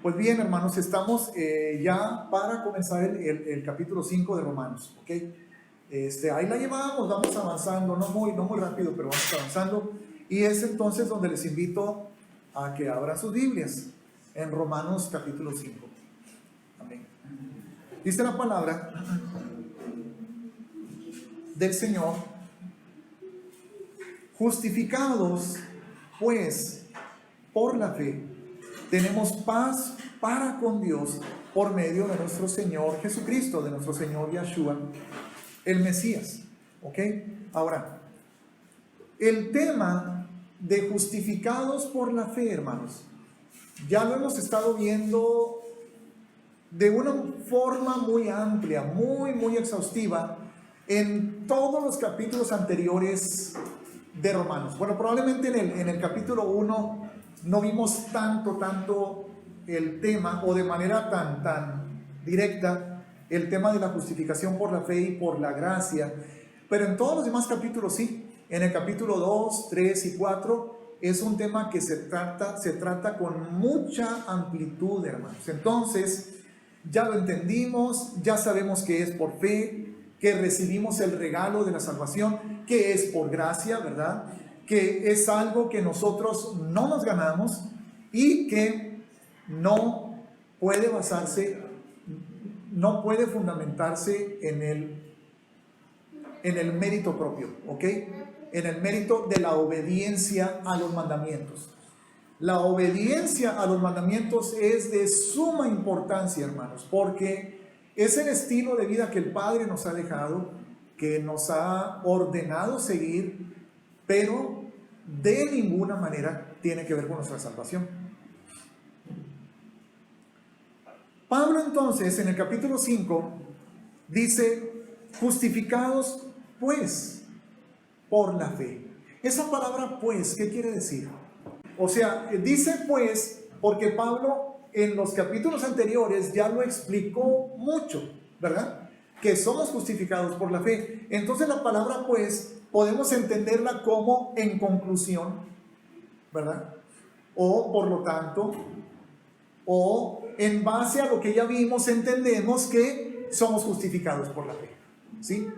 Pues bien, hermanos, estamos ya para comenzar el capítulo 5 de Romanos, ¿ok? Ahí la llevamos, vamos avanzando, no muy rápido, pero vamos avanzando. Y es entonces donde les invito a que abran sus Biblias en Romanos capítulo 5. Amén. Dice la palabra del Señor: justificados pues por la fe, tenemos paz para con Dios por medio de nuestro Señor Jesucristo, de nuestro Señor Yeshua, el Mesías. ¿Ok? Ahora, el tema de justificados por la fe, hermanos, ya lo hemos estado viendo de una forma muy amplia, muy exhaustiva en todos los capítulos anteriores de Romanos. Bueno, probablemente en el capítulo 1 no vimos tanto el tema, o de manera tan directa, el tema de la justificación por la fe y por la gracia, pero en todos los demás capítulos sí. En el capítulo 2, 3 y 4 es un tema que se trata con mucha amplitud, hermanos. Entonces, ya lo entendimos, ya sabemos que es por fe, que recibimos el regalo de la salvación, que es por gracia, ¿verdad? Que es algo que nosotros no nos ganamos y que no puede basarse, no puede fundamentarse en el mérito propio, ¿ok? En el mérito de la obediencia a los mandamientos. La obediencia a los mandamientos es de suma importancia, hermanos, porque es el estilo de vida que el Padre nos ha dejado, que nos ha ordenado seguir, pero de ninguna manera tiene que ver con nuestra salvación. Pablo entonces en el capítulo 5 dice: justificados pues por la fe. Esa palabra pues, ¿qué quiere decir? O sea, dice pues porque Pablo en los capítulos anteriores ya lo explicó mucho, ¿verdad? Que somos justificados por la fe. Entonces la palabra pues podemos entenderla como en conclusión, ¿verdad? O por lo tanto, o en base a lo que ya vimos, entendemos que somos justificados por la fe, ¿sí?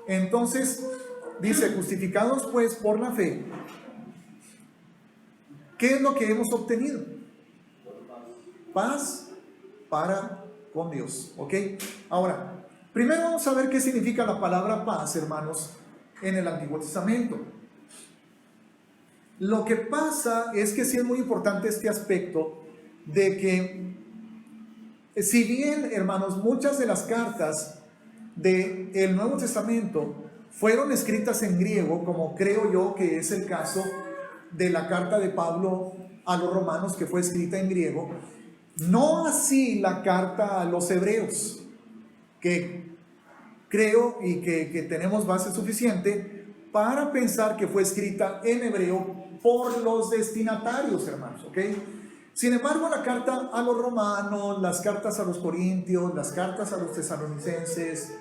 Entonces dice: justificados pues por la fe. ¿Qué es lo que hemos obtenido? Paz para con Dios, ¿ok? Ahora, primero vamos a ver qué significa la palabra paz, hermanos, en el Antiguo Testamento. Lo que pasa es que sí es muy importante este aspecto de que, si bien, hermanos, muchas de las cartas del Nuevo Testamento fueron escritas en griego, como creo yo que es el caso de la carta de Pablo a los romanos, que fue escrita en griego, no así la carta a los hebreos, que creo y que tenemos base suficiente para pensar que fue escrita en hebreo por los destinatarios, hermanos, ¿ok? Sin embargo, la carta a los romanos, las cartas a los corintios, las cartas a los tesalonicenses,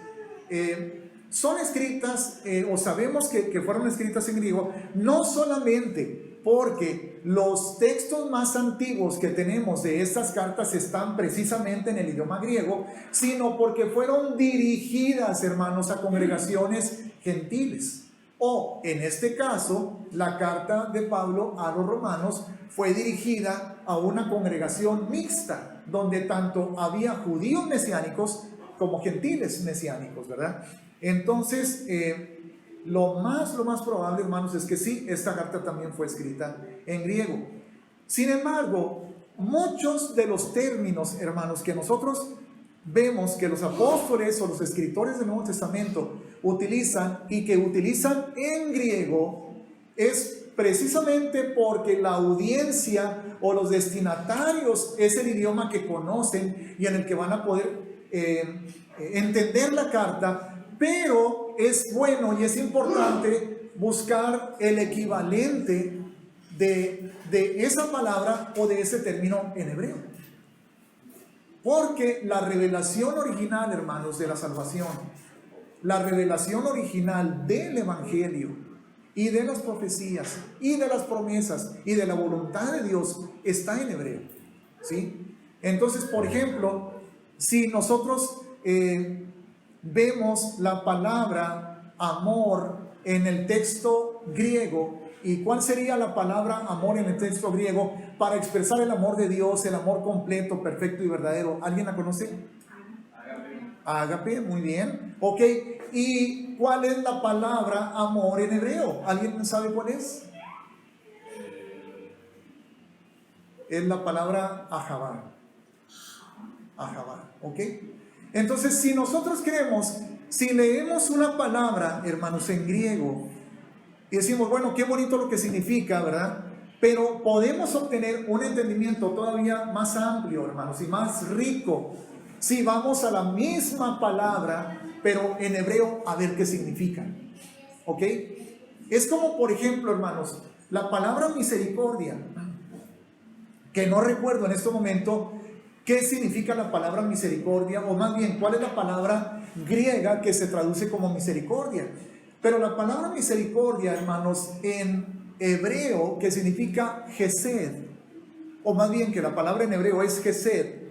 son escritas, o sabemos que fueron escritas en griego, no solamente porque los textos más antiguos que tenemos de estas cartas están precisamente en el idioma griego, sino porque fueron dirigidas, hermanos, a congregaciones gentiles. O, en este caso, la carta de Pablo a los romanos fue dirigida a una congregación mixta, donde tanto había judíos mesiánicos como gentiles mesiánicos, ¿verdad? Entonces, lo más probable, hermanos, es que sí, esta carta también fue escrita en griego. Sin embargo, muchos de los términos, hermanos, que nosotros vemos que los apóstoles o los escritores del Nuevo Testamento utilizan y que utilizan en griego, es precisamente porque la audiencia o los destinatarios es el idioma que conocen y en el que van a poder entender la carta, pero es bueno y es importante buscar el equivalente de esa palabra o de ese término en hebreo. Porque la revelación original, hermanos, de la salvación, la revelación original del Evangelio y de las profecías y de las promesas y de la voluntad de Dios está en hebreo, ¿sí? Entonces, por ejemplo, si nosotros vemos la palabra amor en el texto griego, ¿y cuál sería la palabra amor en el texto griego para expresar el amor de Dios, el amor completo, perfecto y verdadero? ¿Alguien la conoce? Ágape, muy bien. Ok, ¿y cuál es la palabra amor en hebreo? ¿Alguien sabe cuál es? Es la palabra ahabá. Ahabá, ¿ok? Entonces, si nosotros creemos, si leemos una palabra, hermanos, en griego, y decimos, bueno, qué bonito lo que significa, ¿verdad? Pero podemos obtener un entendimiento todavía más amplio, hermanos, y más rico, si vamos a la misma palabra, pero en hebreo, a ver qué significa, ¿ok? Es como, por ejemplo, hermanos, la palabra misericordia, que no recuerdo en este momento qué significa la palabra misericordia, o más bien, cuál es la palabra griega que se traduce como misericordia. Pero la palabra misericordia, hermanos, en hebreo, que significa gesed, o más bien que la palabra en hebreo es gesed,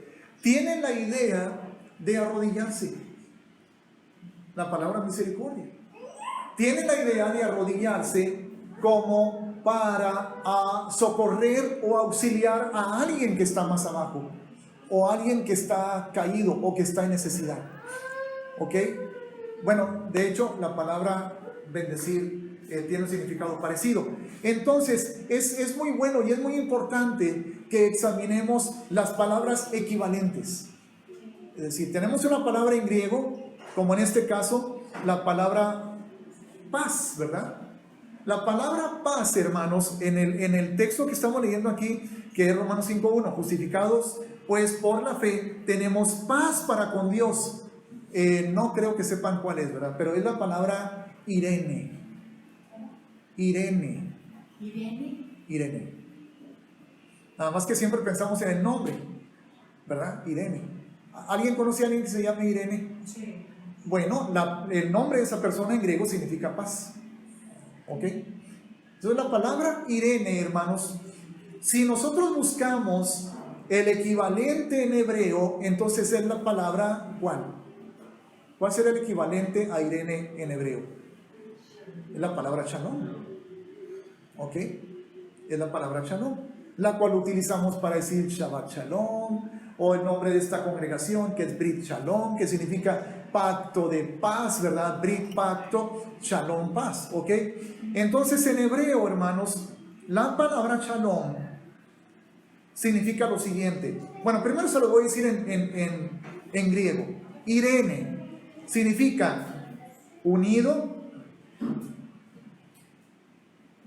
tiene la idea de arrodillarse. La palabra misericordia tiene la idea de arrodillarse como para socorrer o auxiliar a alguien que está más abajo, o a alguien que está caído o que está en necesidad. ¿Ok? Bueno, de hecho, la palabra bendecir tiene un significado parecido. Entonces, es muy bueno y es muy importante que examinemos las palabras equivalentes. Es decir, tenemos una palabra en griego, como en este caso, la palabra paz, ¿verdad? La palabra paz, hermanos, en el texto que estamos leyendo aquí, que es Romanos 5:1, justificados pues por la fe, tenemos paz para con Dios. No creo que sepan cuál es, ¿verdad? Pero es la palabra Irene. Irene. Irene. Nada más que siempre pensamos en el nombre, ¿verdad? Irene. ¿Alguien conoce a alguien que se llame Irene? Sí. Bueno, el nombre de esa persona en griego significa paz. ¿Ok? Entonces la palabra Irene, hermanos, si nosotros buscamos el equivalente en hebreo, entonces es la palabra ¿cuál? ¿Cuál será el equivalente a Irene en hebreo? Es la palabra Shalom. ¿Ok? Es la palabra Shalom, la cual utilizamos para decir Shabbat Shalom, o el nombre de esta congregación que es Brit Shalom, que significa pacto de paz, ¿verdad? Brit, pacto, Shalom, paz. ¿Ok? Entonces en hebreo, hermanos, la palabra Shalom significa lo siguiente. Bueno, primero se lo voy a decir en griego. Irene significa unido,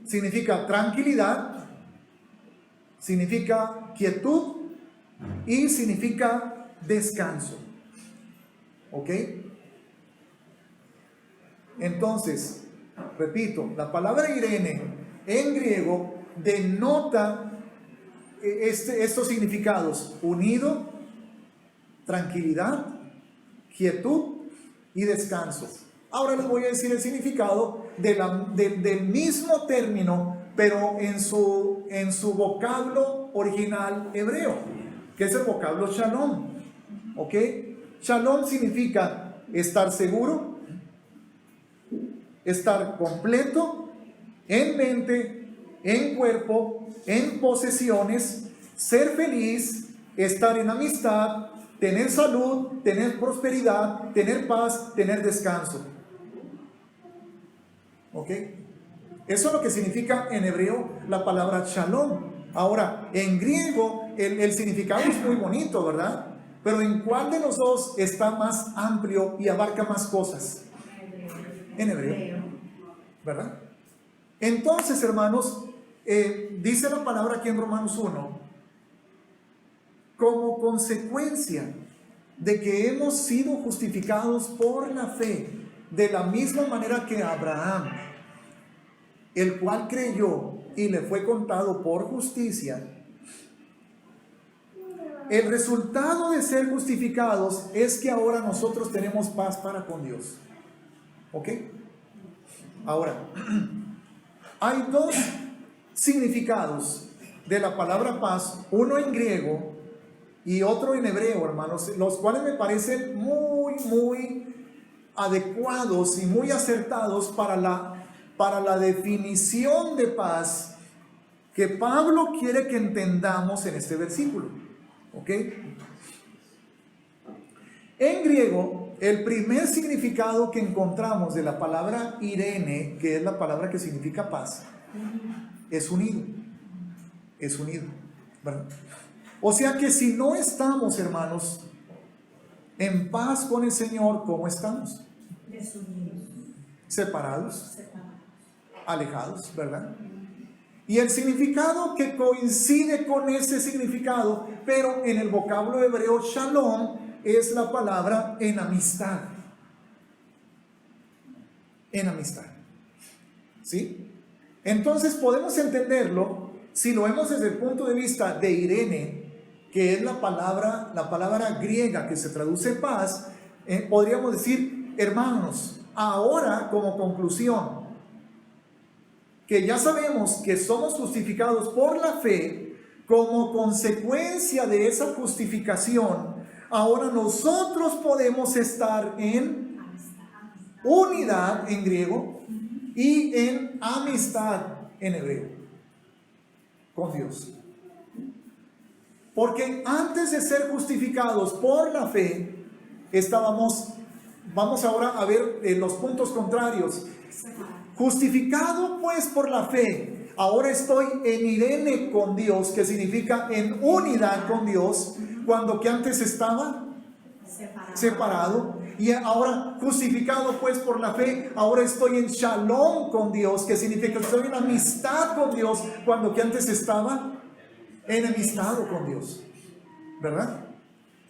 significa tranquilidad, significa quietud y significa descanso. ¿Ok? Entonces, repito, la palabra Irene en griego denota estos significados: unido, tranquilidad, quietud y descanso. Ahora les voy a decir el significado del mismo término, pero en su vocablo original hebreo, que es el vocablo Shalom. ¿Ok? Shalom significa estar seguro, estar completo en mente, en cuerpo, en posesiones, ser feliz, estar en amistad, tener salud, tener prosperidad, tener paz, tener descanso. ¿Ok? Eso es lo que significa en hebreo la palabra Shalom. Ahora, en griego el significado es muy bonito, ¿verdad? Pero ¿en cuál de los dos está más amplio y abarca más cosas? En hebreo, ¿verdad? Entonces, hermanos, dice la palabra aquí en Romanos 1, como consecuencia de que hemos sido justificados por la fe, de la misma manera que Abraham, el cual creyó y le fue contado por justicia. El resultado de ser justificados es que ahora nosotros tenemos paz para con Dios. ¿Ok? Ahora, hay dos significados de la palabra paz, uno en griego y otro en hebreo, hermanos, los cuales me parecen muy adecuados y muy acertados para la definición de paz que Pablo quiere que entendamos en este versículo. ¿Ok? En griego, el primer significado que encontramos de la palabra Irene, que es la palabra que significa paz, es unido. Es unido, ¿verdad? O sea que si no estamos, hermanos, en paz con el Señor, ¿cómo estamos? Desunidos. Separados, alejados, ¿verdad? Y el significado que coincide con ese significado, pero en el vocablo hebreo shalom, es la palabra enamistad. Enamistad. ¿Sí? Entonces podemos entenderlo si lo vemos desde el punto de vista de Irene, que es la palabra griega que se traduce paz. Podríamos decir, hermanos, ahora como conclusión, que ya sabemos que somos justificados por la fe, como consecuencia de esa justificación, ahora nosotros podemos estar en unidad en griego y en amistad en hebreo con Dios. Porque antes de ser justificados por la fe, vamos ahora a ver los puntos contrarios. Justificado pues por la fe, ahora estoy en Irene con Dios, que significa en unidad con Dios, cuando que antes estaba separado. Y ahora justificado pues por la fe, ahora estoy en shalom con Dios, que significa que estoy en amistad con Dios, cuando que antes estaba enemistado con Dios, ¿verdad?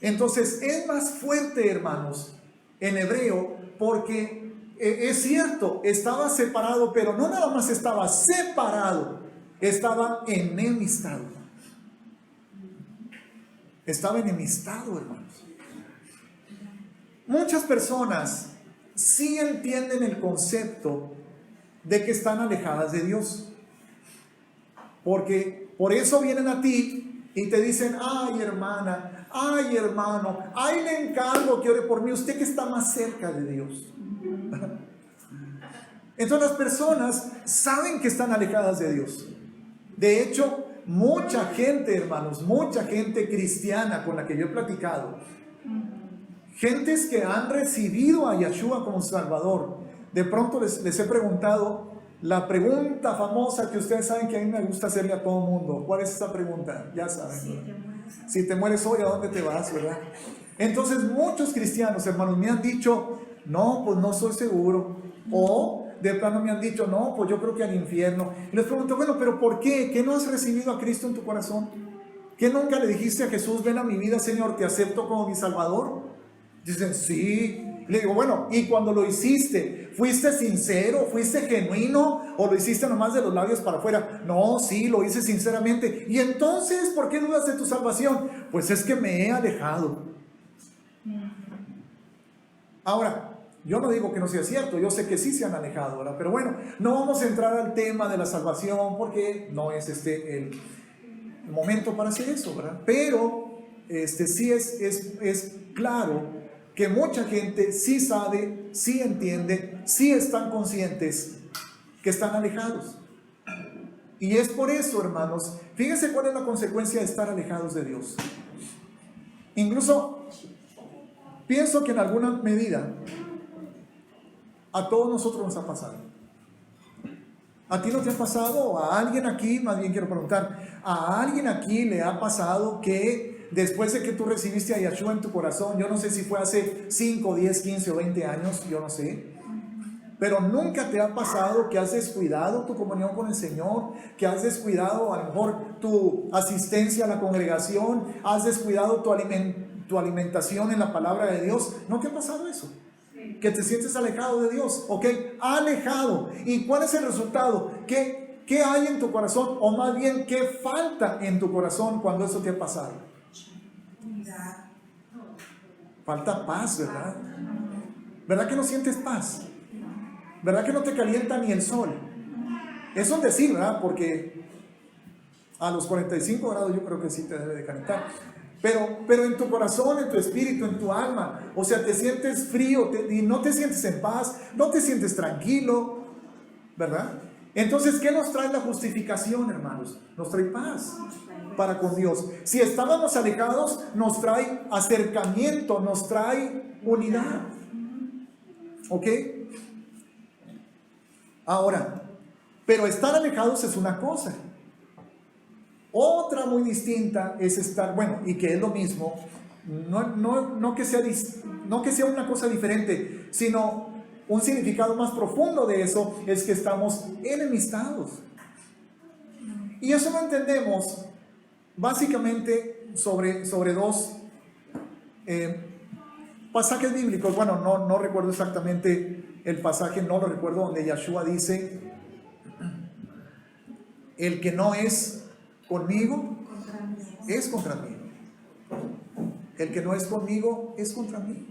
Entonces es más fuerte, hermanos, en hebreo, porque es cierto, estaba separado, pero no nada más estaba separado, estaba enemistado. Estaba enemistado, hermanos. Muchas personas sí entienden el concepto de que están alejadas de Dios, porque por eso vienen a ti y te dicen: ay hermana, ay hermano, ay le encargo que ore por mí, usted que está más cerca de Dios. Entonces las personas saben que están alejadas de Dios. De hecho, mucha gente, hermanos, mucha gente cristiana con la que yo he platicado, gentes que han recibido a Yeshua como Salvador, de pronto les he preguntado la pregunta famosa que ustedes saben que a mí me gusta hacerle a todo el mundo. ¿Cuál es esa pregunta? Ya saben. Si te mueres hoy, ¿a dónde te vas, verdad? Entonces muchos cristianos, hermanos, me han dicho: no, pues no soy seguro. O de plano me han dicho: no, pues yo creo que al infierno. Y les pregunto: bueno, pero ¿por qué? ¿Qué no has recibido a Cristo en tu corazón? ¿Qué nunca le dijiste a Jesús: ven a mi vida, Señor, te acepto como mi Salvador? Dicen: sí. Le digo: bueno, ¿y cuando lo hiciste, fuiste sincero, fuiste genuino, o lo hiciste nomás de los labios para afuera? No, sí, lo hice sinceramente. ¿Y entonces por qué dudas de tu salvación? Pues es que me he alejado. Ahora, yo no digo que no sea cierto, yo sé que sí se han alejado, ¿verdad? Pero bueno, no vamos a entrar al tema de la salvación, porque no es el momento para hacer eso, ¿verdad? Pero sí es claro que mucha gente sí sabe, sí entiende, sí están conscientes que están alejados. Y es por eso, hermanos, fíjense cuál es la consecuencia de estar alejados de Dios. Incluso pienso que en alguna medida a todos nosotros nos ha pasado. ¿A ti no te ha pasado? ¿O a alguien aquí? Más bien quiero preguntar, ¿a alguien aquí le ha pasado que después de que tú recibiste a Yeshua en tu corazón, yo no sé si fue hace 5, 10, 15 o 20 años, yo no sé, pero nunca te ha pasado que has descuidado tu comunión con el Señor, que has descuidado a lo mejor tu asistencia a la congregación, has descuidado tu alimentación en la palabra de Dios? ¿No te ha pasado eso? Que te sientes alejado de Dios, ¿ok? Alejado. ¿Y cuál es el resultado? ¿Qué hay en tu corazón? O más bien, ¿qué falta en tu corazón cuando eso te ha pasado? Falta paz, ¿verdad? ¿Verdad que no sientes paz? ¿Verdad que no te calienta ni el sol? Es un decir, ¿verdad? Porque a los 45 grados yo creo que sí te debe de calentar. pero en tu corazón, en tu espíritu, en tu alma, o sea, te sientes frío y no te sientes en paz, no te sientes tranquilo, ¿verdad? Entonces, ¿qué nos trae la justificación, hermanos? Nos trae paz para con Dios. Si estábamos alejados, nos trae acercamiento, nos trae unidad. ¿Ok? Ahora, pero estar alejados es una cosa. Otra muy distinta es estar, bueno, y que es lo mismo, no que sea una cosa diferente, sino un significado más profundo de eso es que estamos enemistados. Y eso lo entendemos básicamente sobre dos pasajes bíblicos. Bueno, no recuerdo exactamente el pasaje, no lo recuerdo, donde Yeshua dice: el que no es conmigo es contra mí. El que no es conmigo es contra mí.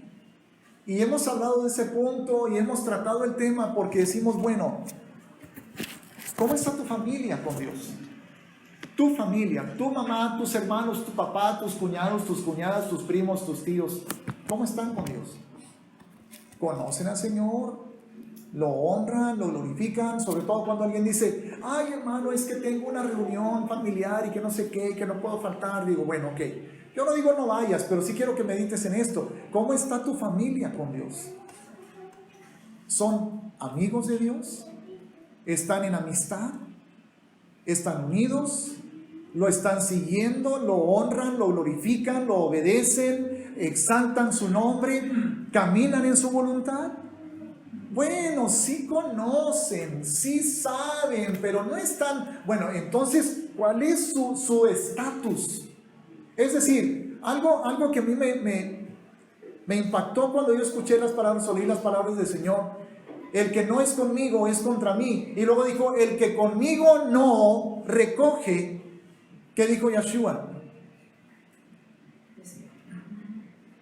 Y hemos hablado de ese punto y hemos tratado el tema porque decimos, bueno, ¿cómo está tu familia con Dios? Tu familia, tu mamá, tus hermanos, tu papá, tus cuñados, tus cuñadas, tus primos, tus tíos, ¿cómo están con Dios? ¿Conocen al Señor? ¿Lo honran? ¿Lo glorifican? Sobre todo cuando alguien dice: ay, hermano, es que tengo una reunión familiar y que no sé qué, que no puedo faltar. Digo, bueno, ok, yo no digo no vayas, pero sí quiero que medites en esto. ¿Cómo está tu familia con Dios? ¿Son amigos de Dios? ¿Están en amistad? ¿Están unidos? ¿Lo están siguiendo? ¿Lo honran? ¿Lo glorifican? ¿Lo obedecen? ¿Exaltan su nombre? ¿Caminan en su voluntad? Bueno, sí conocen, sí saben, pero no están. Bueno, entonces, ¿cuál es su estatus? Es decir, algo que a mí me impactó cuando yo escuché las palabras, oí las palabras del Señor: el que no es conmigo es contra mí. Y luego dijo: el que conmigo no recoge. ¿Qué dijo Yeshua?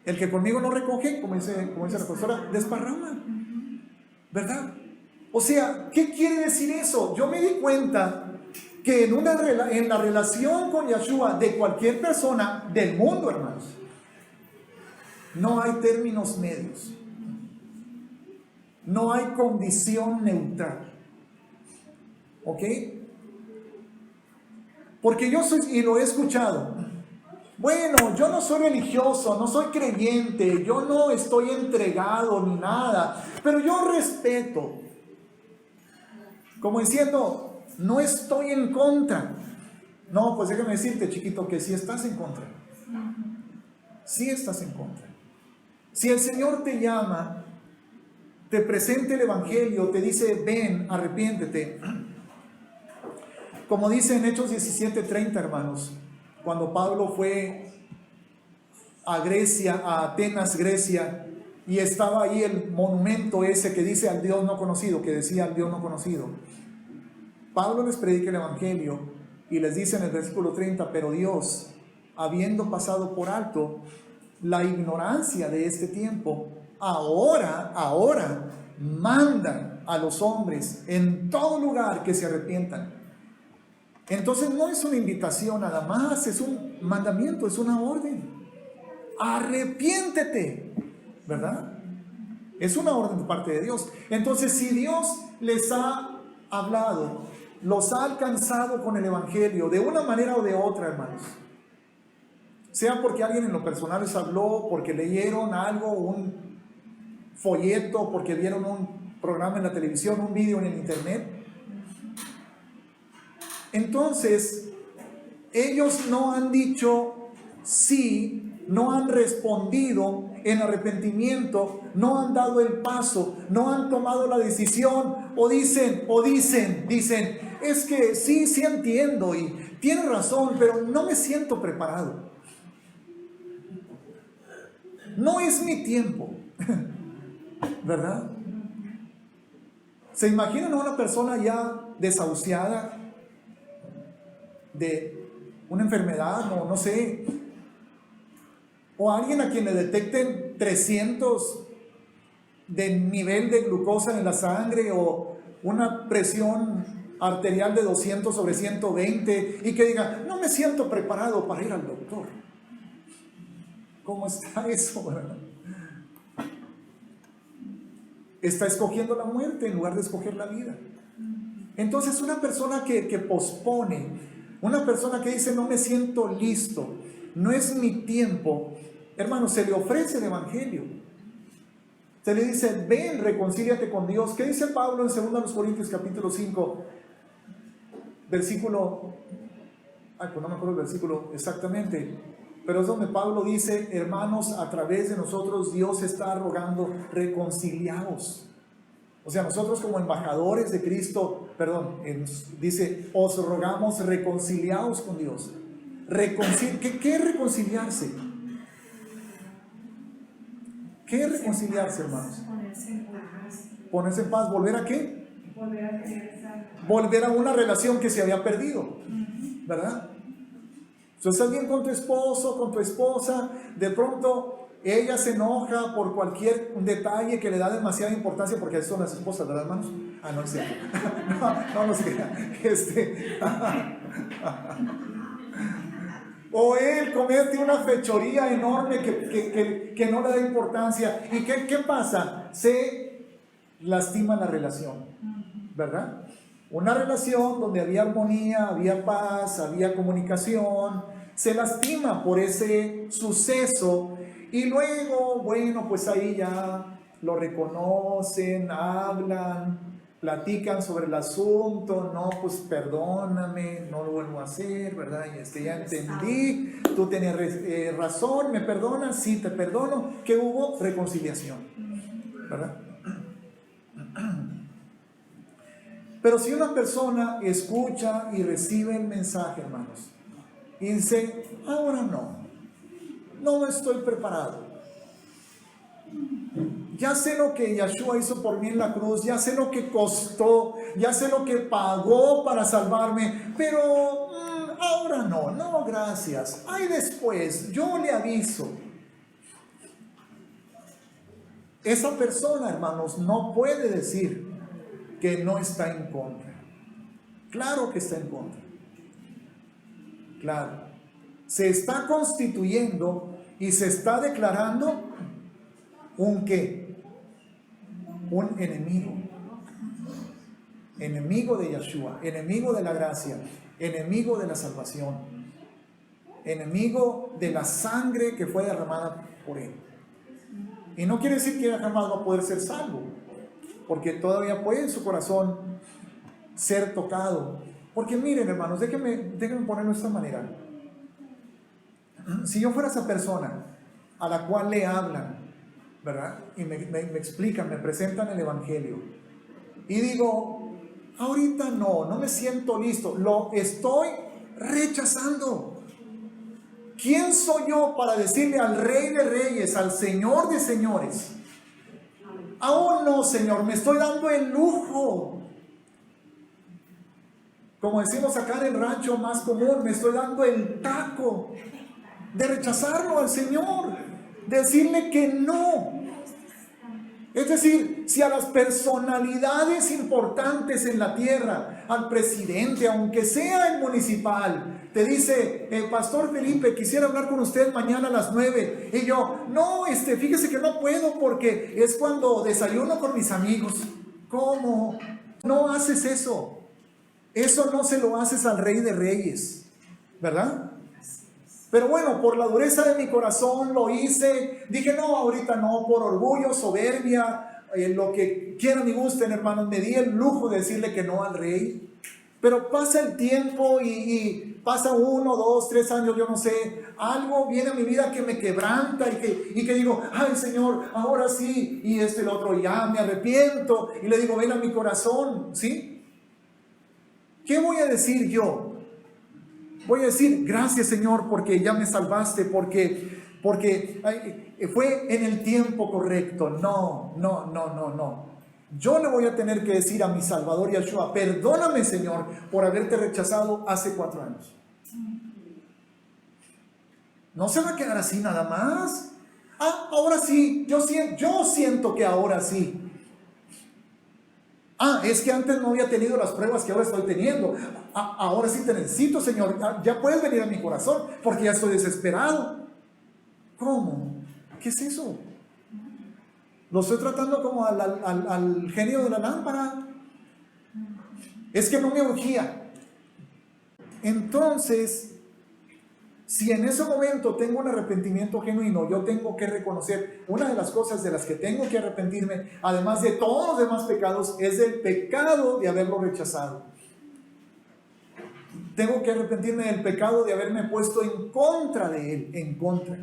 El que conmigo no recoge, como dice la pastora, desparrama. ¿Verdad? O sea, ¿qué quiere decir eso? Yo me di cuenta que en la relación con Yeshua de cualquier persona del mundo, hermanos, no hay términos medios. No hay condición neutral. ¿Ok? Porque yo soy, y lo he escuchado: bueno, yo no soy religioso, no soy creyente, yo no estoy entregado ni nada, pero yo respeto. Como diciendo, no estoy en contra. No, pues déjame decirte, chiquito, que sí estás en contra. Sí estás en contra. Si el Señor te llama, te presenta el Evangelio, te dice: ven, arrepiéntete. Como dice en Hechos 17:30, hermanos, cuando Pablo fue a Grecia, a Atenas, Grecia, y estaba ahí el monumento ese que dice al Dios no conocido, que decía al Dios no conocido. Pablo les predica el Evangelio y les dice en el versículo 30: pero Dios, habiendo pasado por alto la ignorancia de este tiempo, ahora manda a los hombres en todo lugar que se arrepientan. Entonces no es una invitación nada más, es un mandamiento, es una orden. Arrepiéntete, ¿verdad? Es una orden de parte de Dios. Entonces, si Dios les ha hablado, los ha alcanzado con el Evangelio de una manera o de otra, hermanos, sea porque alguien en lo personal les habló, porque leyeron algo, un folleto, porque vieron un programa en la televisión, un video en el internet, entonces ellos no han dicho sí, no han respondido en arrepentimiento, no han dado el paso, no han tomado la decisión, o dicen, es que sí entiendo y tiene razón, pero no me siento preparado. No es mi tiempo, ¿verdad? ¿Se imaginan a una persona ya desahuciada de una enfermedad, no sé, o alguien a quien le detecten 300 de nivel de glucosa en la sangre, o una presión arterial de 200/120, y que diga: no me siento preparado para ir al doctor? ¿Cómo está eso, verdad? Está escogiendo la muerte en lugar de escoger la vida. Entonces una persona que pospone, una persona que dice no me siento listo, no es mi tiempo, hermano, se le ofrece el evangelio. Se le dice, ven, reconcíliate con Dios. ¿Qué dice Pablo en 2 Corintios capítulo 5? Versículo, pues no me acuerdo el versículo exactamente, pero es donde Pablo dice, hermanos, a través de nosotros Dios está rogando, reconciliaos. O sea, nosotros como embajadores de Cristo, dice, os rogamos, reconciliaos con Dios. ¿Qué es reconciliarse? ¿Qué es reconciliarse, hermanos? Ponerse en paz. Ponerse en paz, ¿volver a qué? Volver a regresar. Volver a una relación que se había perdido, ¿verdad? Entonces, estás bien con tu esposo, con tu esposa, de pronto ella se enoja por cualquier detalle que le da demasiada importancia, porque así son las esposas, ¿verdad, hermanos? No es cierto. No se crean. O él comete una fechoría enorme que no le da importancia. ¿Y qué pasa? Se lastima la relación, ¿verdad? Una relación donde había armonía, había paz, había comunicación, se lastima por ese suceso. Y luego, bueno, pues ahí ya lo reconocen, hablan, platican sobre el asunto, no, pues perdóname, no lo vuelvo a hacer, ¿verdad? Y ya entendí, tú tenías razón, ¿me perdonas? Sí, te perdono. ¿Qué hubo? Reconciliación, ¿verdad? Pero si una persona escucha y recibe el mensaje, hermanos, y dice, ahora no estoy preparado. Ya sé lo que Yeshua hizo por mí en la cruz, ya sé lo que costó, ya sé lo que pagó para salvarme, pero ahora no, gracias. Ay, después, yo le aviso. Esa persona, hermanos, no puede decir que no está en contra. Claro que está en contra. Claro. Se está constituyendo y se está declarando ¿un qué? Un enemigo. Enemigo de Yeshua, enemigo de la gracia, enemigo de la salvación, enemigo de la sangre que fue derramada por él. Y no quiere decir que jamás va a poder ser salvo, porque todavía puede en su corazón ser tocado. Porque miren, hermanos, déjenme ponerlo de esta manera. Si yo fuera esa persona a la cual le hablan, ¿verdad? Y me explican, me presentan el evangelio, y digo, ahorita no me siento listo, lo estoy rechazando. ¿Quién soy yo para decirle al Rey de Reyes, al Señor de Señores, aún no, Señor, me estoy dando el lujo? Como decimos acá en el rancho más común, me estoy dando el taco de rechazarlo al Señor, decirle que no. Es decir, si a las personalidades importantes en la tierra, al presidente, aunque sea el municipal, te dice, Pastor Felipe, quisiera hablar con usted mañana a las 9, y yo, no, fíjese que no puedo porque es cuando desayuno con mis amigos. ¿Cómo? No haces eso. Eso no se lo haces al Rey de Reyes, ¿verdad? Pero bueno, por la dureza de mi corazón lo hice. Dije, no, ahorita no, por orgullo, soberbia, lo que quieran y gusten, hermanos. Me di el lujo de decirle que no al Rey. Pero pasa el tiempo y pasa 1, 2, 3 años, yo no sé. Algo viene a mi vida que me quebranta y que digo, ay, Señor, ahora sí. Y el otro, ya me arrepiento. Y le digo, ven a mi corazón, ¿sí? ¿Qué voy a decir yo? Voy a decir, gracias, Señor, porque ya me salvaste, porque fue en el tiempo correcto. No. Yo le voy a tener que decir a mi Salvador Yeshua, perdóname, Señor, por haberte rechazado hace 4 años. No se va a quedar así nada más. Ahora sí, yo siento que ahora sí. Es que antes no había tenido las pruebas que ahora estoy teniendo. Ahora sí te necesito, Señor. Ya puedes venir a mi corazón porque ya estoy desesperado. ¿Cómo? ¿Qué es eso? ¿Lo estoy tratando como al genio de la lámpara? Es que no me urgía. Entonces, si en ese momento tengo un arrepentimiento genuino, yo tengo que reconocer, una de las cosas de las que tengo que arrepentirme, además de todos los demás pecados, es del pecado de haberlo rechazado. Tengo que arrepentirme del pecado de haberme puesto en contra de él, en contra.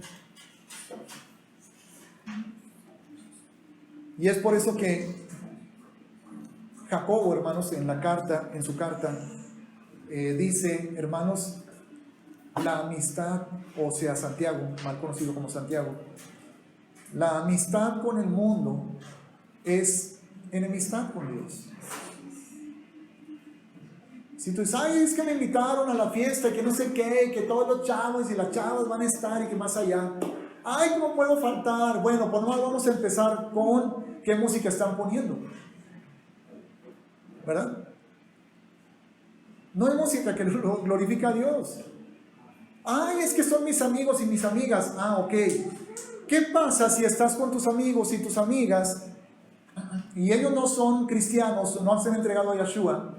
Y es por eso que Jacobo, hermanos, en su carta, dice, hermanos, la amistad, o sea, Santiago, mal conocido como Santiago, la amistad con el mundo es enemistad con Dios. Si tú dices, ay, es que me invitaron a la fiesta, que no sé qué, que todos los chavos y las chavas van a estar y que más allá, ay, ¿cómo puedo faltar? Bueno, pues nomás vamos a empezar con qué música están poniendo, ¿verdad? No hay música que glorifica a Dios. Ay, es que son mis amigos y mis amigas. Ah, ok. ¿Qué pasa si estás con tus amigos y tus amigas y ellos no son cristianos, no se han entregado a Yeshua?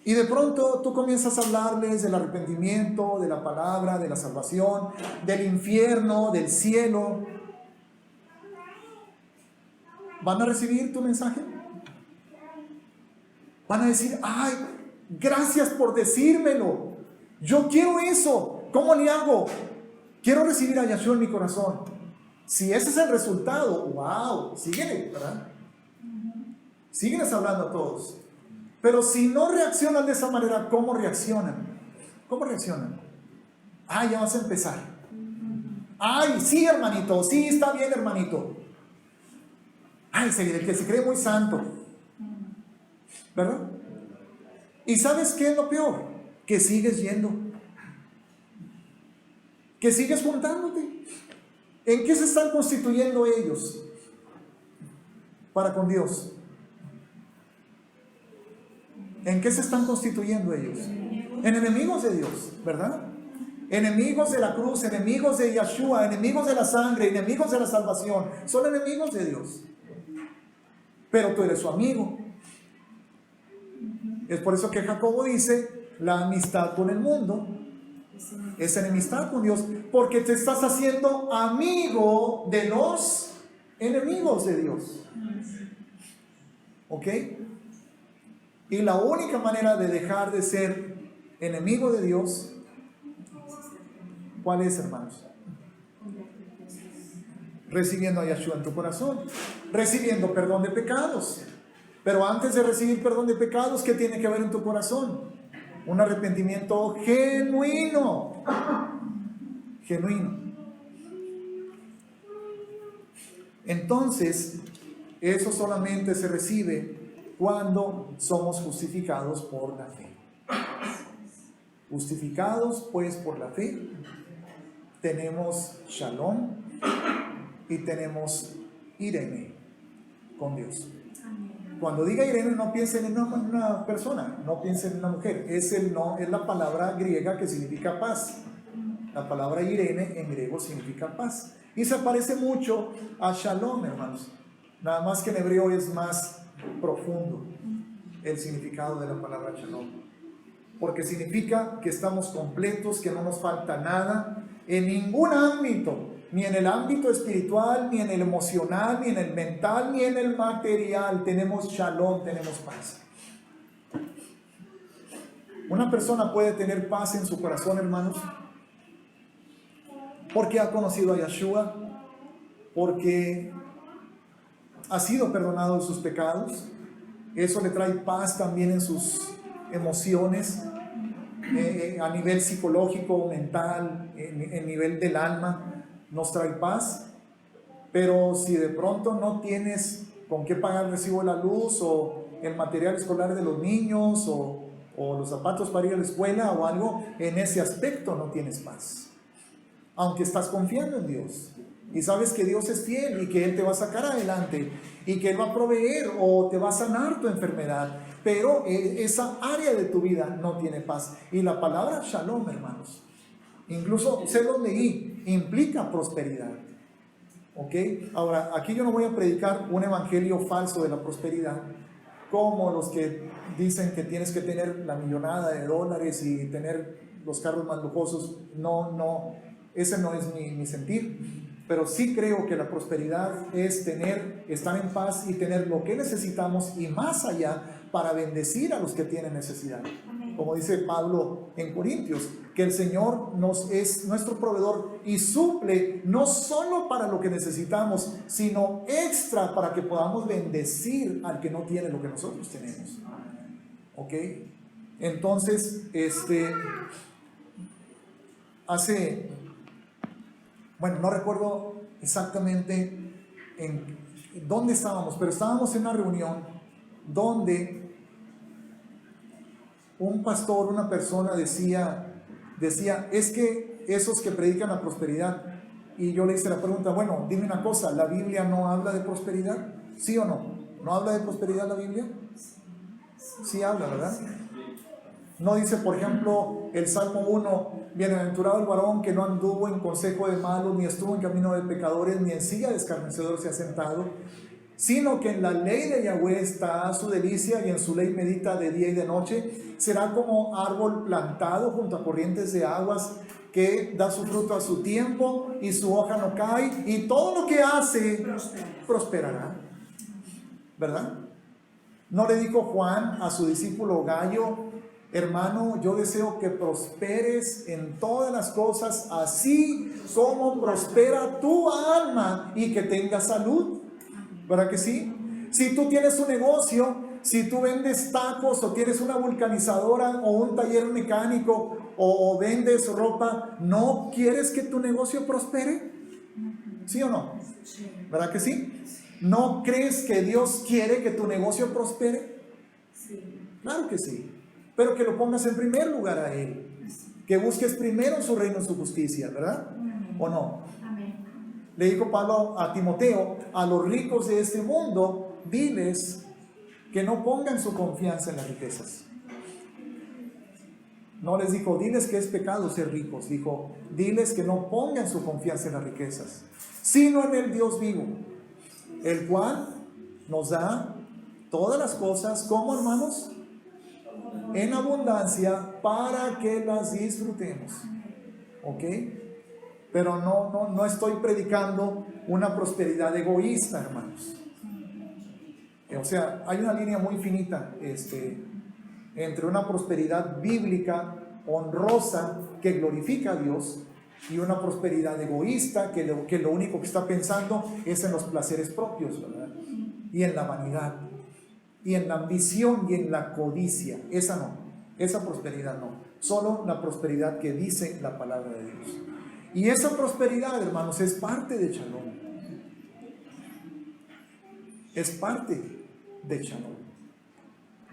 Y de pronto tú comienzas a hablarles del arrepentimiento, de la palabra, de la salvación, del infierno, del cielo. ¿Van a recibir tu mensaje? Van a decir, ay, gracias por decírmelo. Yo quiero eso. ¿Cómo le hago? Quiero recibir a Yeshua en mi corazón. Si ese es el resultado, wow, síguele, ¿verdad? Sígueles hablando a todos. Pero si no reaccionan de esa manera, ¿cómo reaccionan? ¿Cómo reaccionan? Ah, ya vas a empezar. Ay, sí, hermanito, sí, está bien, hermanito. Ay, el que se cree muy santo, ¿verdad? ¿Y sabes qué es lo peor? Que sigues yendo. Que sigues juntándote. ¿En qué se están constituyendo ellos para con Dios? ¿En qué se están constituyendo ellos? En enemigos de Dios, ¿verdad? Enemigos de la cruz, enemigos de Yeshua, enemigos de la sangre, enemigos de la salvación. Son enemigos de Dios. Pero tú eres su amigo. Es por eso que Jacobo dice, la amistad con el mundo es enemistad con Dios, porque te estás haciendo amigo de los enemigos de Dios. ¿Ok? Y la única manera de dejar de ser enemigo de Dios, ¿cuál es, hermanos? Recibiendo a Yeshua en tu corazón, recibiendo perdón de pecados. Pero antes de recibir perdón de pecados, ¿qué tiene que haber en tu corazón? Un arrepentimiento genuino. Genuino. Entonces, eso solamente se recibe cuando somos justificados por la fe. Justificados pues por la fe, tenemos shalom y tenemos irene con Dios. Cuando diga irene, no piensen en una persona, no piensen en una mujer. Es la palabra griega que significa paz. La palabra irene en griego significa paz. Y se parece mucho a shalom, hermanos. Nada más que en hebreo es más profundo el significado de la palabra shalom, porque significa que estamos completos, que no nos falta nada en ningún ámbito, ni en el ámbito espiritual, ni en el emocional, ni en el mental, ni en el material. Tenemos shalom, tenemos paz. Una persona puede tener paz en su corazón, hermanos, porque ha conocido a Yeshua, porque ha sido perdonado de sus pecados. Eso le trae paz también en sus emociones, a nivel psicológico, mental, en nivel del alma, nos trae paz. Pero si de pronto no tienes con qué pagar el recibo de la luz, o el material escolar de los niños, o los zapatos para ir a la escuela o algo, en ese aspecto no tienes paz, aunque estás confiando en Dios y sabes que Dios es fiel y que Él te va a sacar adelante y que Él va a proveer o te va a sanar tu enfermedad, pero esa área de tu vida no tiene paz. Y la palabra shalom, hermanos, Incluso se los leí, implica prosperidad. ¿Ok? Ahora, aquí yo no voy a predicar un evangelio falso de la prosperidad, como los que dicen que tienes que tener la millonada de dólares y tener los carros más lujosos. No, ese no es mi sentir. Pero sí creo que la prosperidad es estar en paz y tener lo que necesitamos y más allá para bendecir a los que tienen necesidad. Como dice Pablo en Corintios, que el Señor es nuestro proveedor y suple no solo para lo que necesitamos, sino extra para que podamos bendecir al que no tiene lo que nosotros tenemos. ¿Ok? Entonces, no recuerdo exactamente en dónde estábamos, pero estábamos en una reunión donde un pastor, una persona decía, es que esos que predican la prosperidad, y yo le hice la pregunta, bueno, dime una cosa, ¿la Biblia no habla de prosperidad? ¿Sí o no? ¿No habla de prosperidad la Biblia? Sí habla, ¿verdad? No dice, por ejemplo, el Salmo 1, bienaventurado el varón que no anduvo en consejo de malos, ni estuvo en camino de pecadores, ni en silla de escarnecedores se ha sentado, sino que en la ley de Yahweh está su delicia y en su ley medita de día y de noche. Será como árbol plantado junto a corrientes de aguas que da su fruto a su tiempo y su hoja no cae y todo lo que hace prosperará. ¿Verdad? ¿No le dijo Juan a su discípulo Gallo, hermano, yo deseo que prosperes en todas las cosas, así como prospera tu alma y que tengas salud? ¿Verdad que sí? Si tú tienes un negocio, si tú vendes tacos o tienes una vulcanizadora o un taller mecánico o vendes ropa, ¿no quieres que tu negocio prospere? ¿Sí o no? ¿Verdad que sí? ¿No crees que Dios quiere que tu negocio prospere? Claro que sí, pero que lo pongas en primer lugar a Él, que busques primero su reino y su justicia, ¿verdad? ¿O no? Le dijo Pablo a Timoteo, a los ricos de este mundo, diles que no pongan su confianza en las riquezas. No les dijo, diles que es pecado ser ricos. Dijo, diles que no pongan su confianza en las riquezas, sino en el Dios vivo, el cual nos da todas las cosas, ¿cómo, hermanos? En abundancia para que las disfrutemos. ¿Ok? Pero no estoy predicando una prosperidad egoísta, hermanos. O sea, hay una línea muy finita entre una prosperidad bíblica, honrosa, que glorifica a Dios, y una prosperidad egoísta, que lo único que está pensando es en los placeres propios, ¿verdad? Y en la vanidad, y en la ambición, y en la codicia. Esa no, esa prosperidad no. Solo la prosperidad que dice la palabra de Dios. Y esa prosperidad, hermanos, es parte de Shalom. Es parte de Shalom.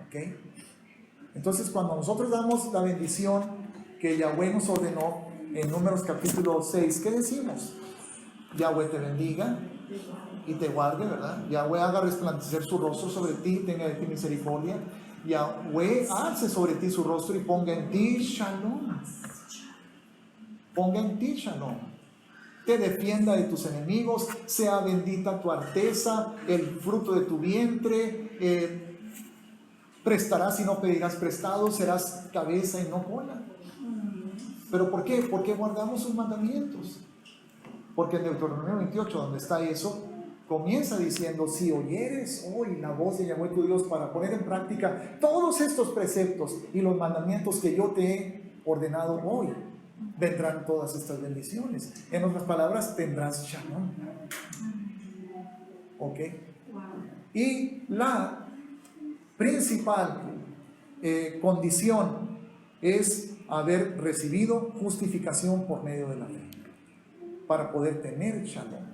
¿Ok? Entonces, cuando nosotros damos la bendición que Yahweh nos ordenó en Números capítulo 6, ¿qué decimos? Yahweh te bendiga y te guarde, ¿verdad? Yahweh haga resplandecer su rostro sobre ti, tenga de ti misericordia. Yahweh alce sobre ti su rostro y ponga en ti Shalom. Ponga en ti Shalom. Te defienda de tus enemigos, sea bendita tu arteza, el fruto de tu vientre, prestarás y no pedirás prestado, serás cabeza y no cola. ¿Pero por qué? Porque guardamos sus mandamientos. Porque en Deuteronomio 28, donde está eso, comienza diciendo, si oyeres hoy la voz de Yahweh tu Dios para poner en práctica todos estos preceptos y los mandamientos que yo te he ordenado hoy, vendrán todas estas bendiciones. En otras palabras, tendrás Shalom. ¿Ok? Y la principal condición es haber recibido justificación por medio de la fe para poder tener Shalom.